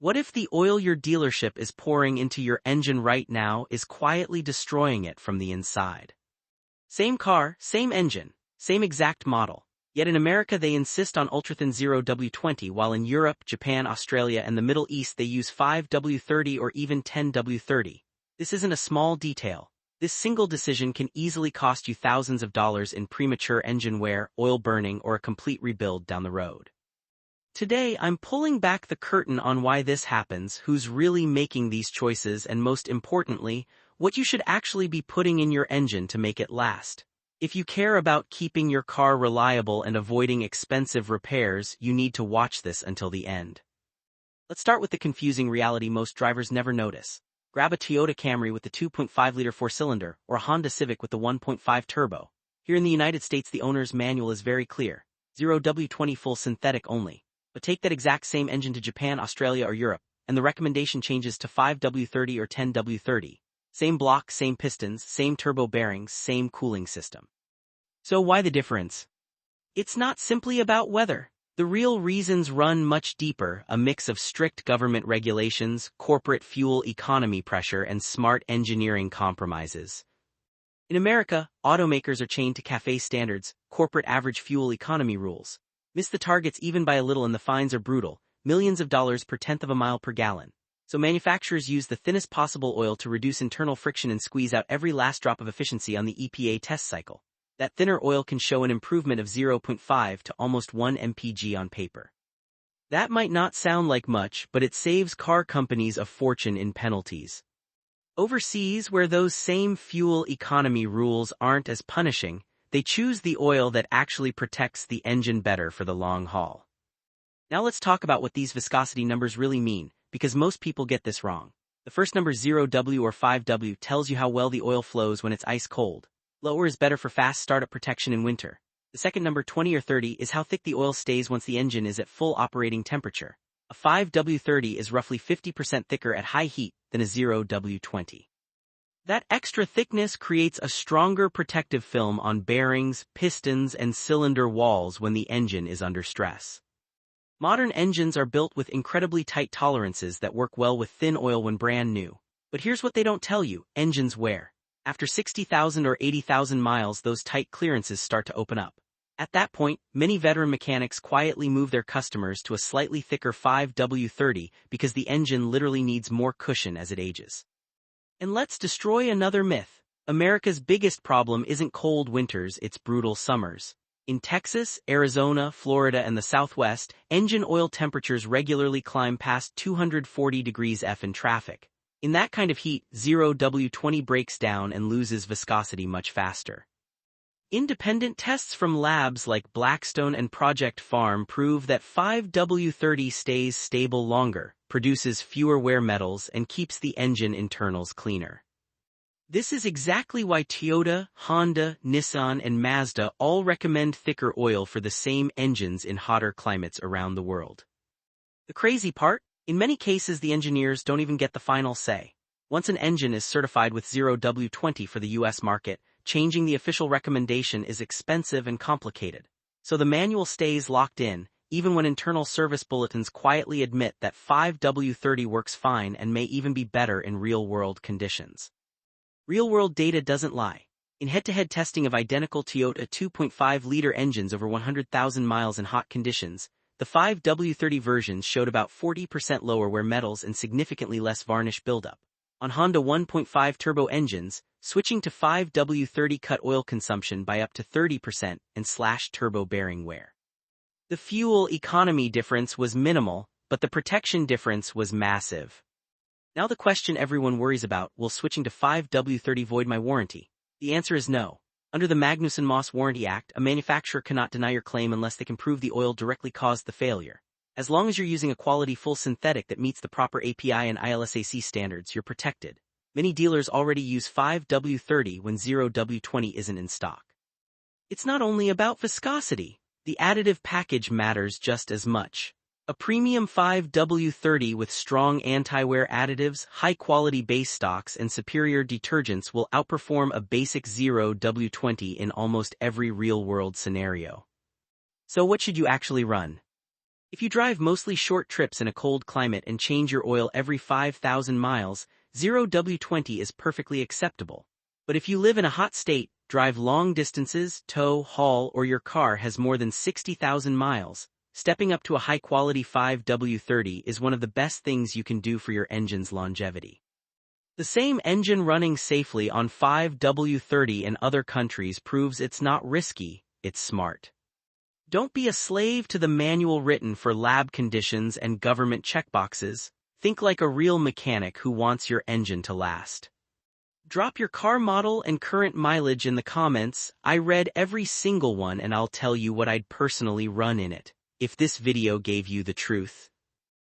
What if the oil your dealership is pouring into your engine right now is quietly destroying it from the inside? Same car, same engine, same exact model. Yet in America they insist on ultrathin 0W-20, while in Europe, Japan, Australia, and the Middle East they use 5W-30 or even 10W-30. This isn't a small detail. This single decision can easily cost you thousands of dollars in premature engine wear, oil burning, or a complete rebuild down the road. Today I'm pulling back the curtain on why this happens, who's really making these choices, and most importantly, what you should actually be putting in your engine to make it last. If you care about keeping your car reliable and avoiding expensive repairs, you need to watch this until the end. Let's start with the confusing reality most drivers never notice. Grab a Toyota Camry with the 2.5-liter four-cylinder, or a Honda Civic with the 1.5 turbo. Here in the United States the owner's manual is very clear. 0W-20 full synthetic only. But take that exact same engine to Japan, Australia, or Europe, and the recommendation changes to 5W-30 or 10W-30. Same block, same pistons, same turbo bearings, same cooling system. So why the difference? It's not simply about weather. The real reasons run much deeper, a mix of strict government regulations, corporate fuel economy pressure, and smart engineering compromises. In America, automakers are chained to CAFE standards, corporate average fuel economy rules. Miss the targets even by a little and the fines are brutal, millions of dollars per tenth of a mile per gallon. So manufacturers use the thinnest possible oil to reduce internal friction and squeeze out every last drop of efficiency on the EPA test cycle. That thinner oil can show an improvement of 0.5 to almost 1 mpg on paper. That might not sound like much, but it saves car companies a fortune in penalties. Overseas, where those same fuel economy rules aren't as punishing, they choose the oil that actually protects the engine better for the long haul. Now let's talk about what these viscosity numbers really mean, because most people get this wrong. The first number 0W or 5W tells you how well the oil flows when it's ice cold. Lower is better for fast startup protection in winter. The second number 20 or 30 is how thick the oil stays once the engine is at full operating temperature. A 5W30 is roughly 50% thicker at high heat than a 0W20. That extra thickness creates a stronger protective film on bearings, pistons, and cylinder walls when the engine is under stress. Modern engines are built with incredibly tight tolerances that work well with thin oil when brand new. But here's what they don't tell you: engines wear. After 60,000 or 80,000 miles, those tight clearances start to open up. At that point, many veteran mechanics quietly move their customers to a slightly thicker 5W30 because the engine literally needs more cushion as it ages. And let's destroy another myth. America's biggest problem isn't cold winters, it's brutal summers. In Texas, Arizona, Florida, and the Southwest, engine oil temperatures regularly climb past 240 degrees F in traffic. In that kind of heat, 0W20 breaks down and loses viscosity much faster. Independent tests from labs like Blackstone and Project Farm prove that 5W30 stays stable longer, produces fewer wear metals, and keeps the engine internals cleaner. This is exactly why Toyota, Honda, Nissan, and Mazda all recommend thicker oil for the same engines in hotter climates around the world. The crazy part? In many cases the engineers don't even get the final say. Once an engine is certified with 0W20 for the US market, changing the official recommendation is expensive and complicated. So the manual stays locked in, even when internal service bulletins quietly admit that 5W30 works fine and may even be better in real-world conditions. Real-world data doesn't lie. In head-to-head testing of identical Toyota 2.5-liter engines over 100,000 miles in hot conditions, the 5W30 versions showed about 40% lower wear metals and significantly less varnish buildup. On Honda 1.5 turbo engines, switching to 5W30 cut oil consumption by up to 30% and slashed turbo bearing wear. The fuel economy difference was minimal, but the protection difference was massive. Now the question everyone worries about: will switching to 5W30 void my warranty? The answer is no. Under the Magnuson-Moss Warranty Act, a manufacturer cannot deny your claim unless they can prove the oil directly caused the failure. As long as you're using a quality full synthetic that meets the proper API and ILSAC standards, you're protected. Many dealers already use 5W30 when 0W20 isn't in stock. It's not only about viscosity. The additive package matters just as much. A premium 5W30 with strong anti-wear additives, high-quality base stocks, and superior detergents will outperform a basic 0W20 in almost every real-world scenario. So what should you actually run? If you drive mostly short trips in a cold climate and change your oil every 5,000 miles, 0W-20 is perfectly acceptable. But if you live in a hot state, drive long distances, tow, haul, or your car has more than 60,000 miles, stepping up to a high-quality 5W-30 is one of the best things you can do for your engine's longevity. The same engine running safely on 5W-30 in other countries proves it's not risky, it's smart. Don't be a slave to the manual written for lab conditions and government checkboxes. Think like a real mechanic who wants your engine to last. Drop your car model and current mileage in the comments. I read every single one and I'll tell you what I'd personally run in it. If this video gave you the truth,